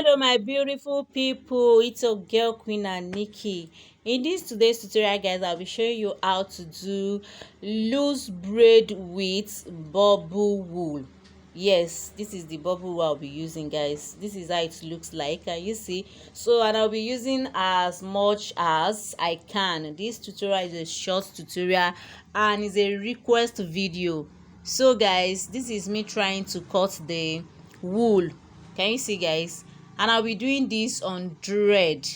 Hello my beautiful people, it's your girl Queen and Nikki. In this today's tutorial guys, I'll be showing you how to do loose braid with bubble wool. Yes, this is the bubble wool I'll be using guys. This is how it looks like, can you see? So, and I'll be using as much as I can. This tutorial is a short tutorial and is a request video. So guys, this is me trying to cut the wool. Can you see guys? And I'll be doing this on dread.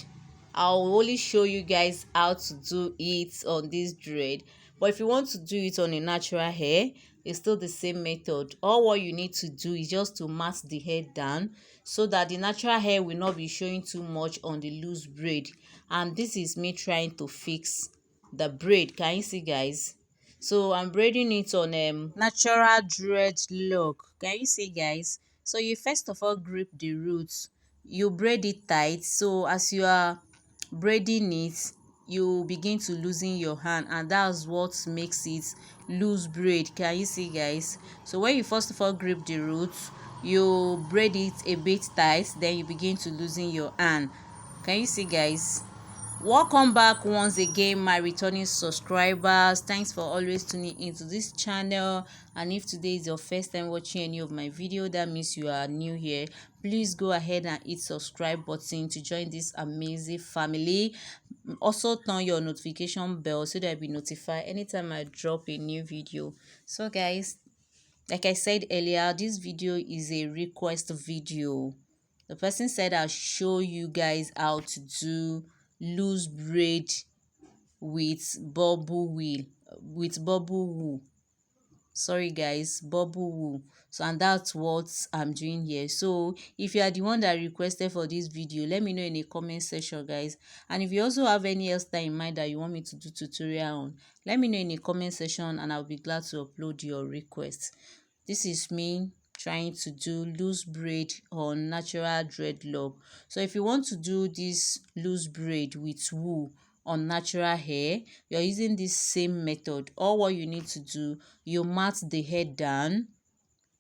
I'll only show you guys how to do it on this dread, but if you want to do it on a natural hair, it's still the same method. All what you need to do is just to mat the hair down so that the natural hair will not be showing too much on the loose braid. And this is me trying to fix the braid. Can you see guys? So I'm braiding it on natural dreadlock. Can you see guys? So you first of all grip the roots, you braid it tight. So as you are braiding it, you begin to loosen your hand, and that's what makes it loose braid. Can you see guys? So when you first of all grip the roots, you braid it a bit tight, then you begin to loosen your hand. Can you see guys? Welcome back once again my returning subscribers. Thanks for always tuning into this channel, and if today is your first time watching any of my video, that means you are new here. Please go ahead and hit subscribe button to join this amazing family. Also turn your notification bell so that you'll be notified anytime I drop a new video. So guys, like I said earlier, this video is a request video. The person said I'll show you guys how to do loose braid with bubble wool. Sorry guys, bubble wool. So, and that's what I'm doing here. So if you are the one that requested for this video, let me know in the comment section guys. And if you also have any else that in mind that you want me to do tutorial on, let me know in the comment section and I'll be glad to upload your request. This is me trying to do loose braid on natural dreadlock. So if you want to do this loose braid with wool on natural hair, you're using this same method. All what you need to do, you mat the hair down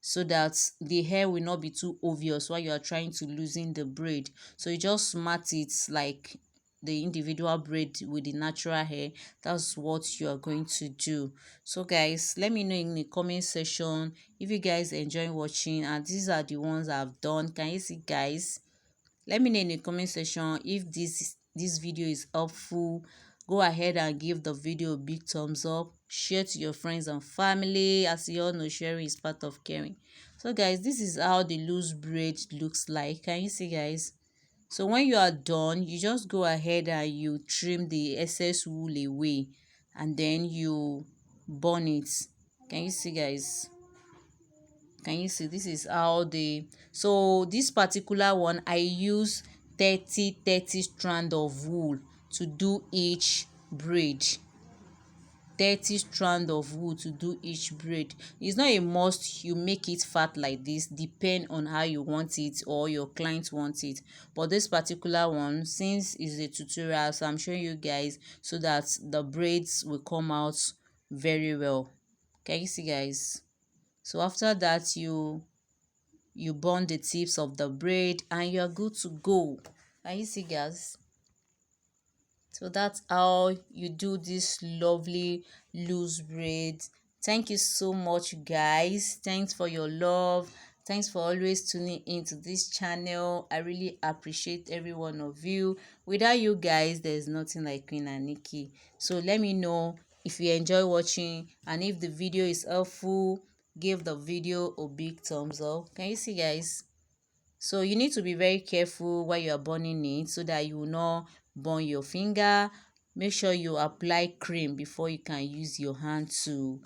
so that the hair will not be too obvious while you are trying to loosen the braid. So you just mat it like the individual braid with the natural hair. That's what you are going to do. So guys, let me know in the comment section if you guys enjoy watching, and these are the ones I've done. Can you see guys? Let me know in the comment section if this video is helpful. Go ahead and give the video a big thumbs up. Share to your friends and family. As you all know, sharing is part of caring. So guys, this is how the loose braid looks like. Can you see guys? So when you are done, you just go ahead and you trim the excess wool away, and then you burn it. Can you see guys? Can you see? This is how the so this particular one I use 30 strand of wool to do each braid. 30 strand of wool to do each braid. It's not a must you make it fat like this, depend on how you want it or your client wants it. But this particular one, since it's a tutorial, so I'm showing you guys so that the braids will come out very well. Can you see guys? So after that, you burn the tips of the braid and you're good to go. Can you see guys? So that's how you do this lovely loose braid. Thank you so much guys. Thanks for your love. Thanks for always tuning into this channel. I really appreciate every one of you. Without you guys, there's nothing like Queen and Nikki. So let me know if you enjoy watching, and if the video is helpful, give the video a big thumbs up. Can you see guys? So you need to be very careful while you are burning it so that you will not burn your finger. Make sure you apply cream before you can use your hand to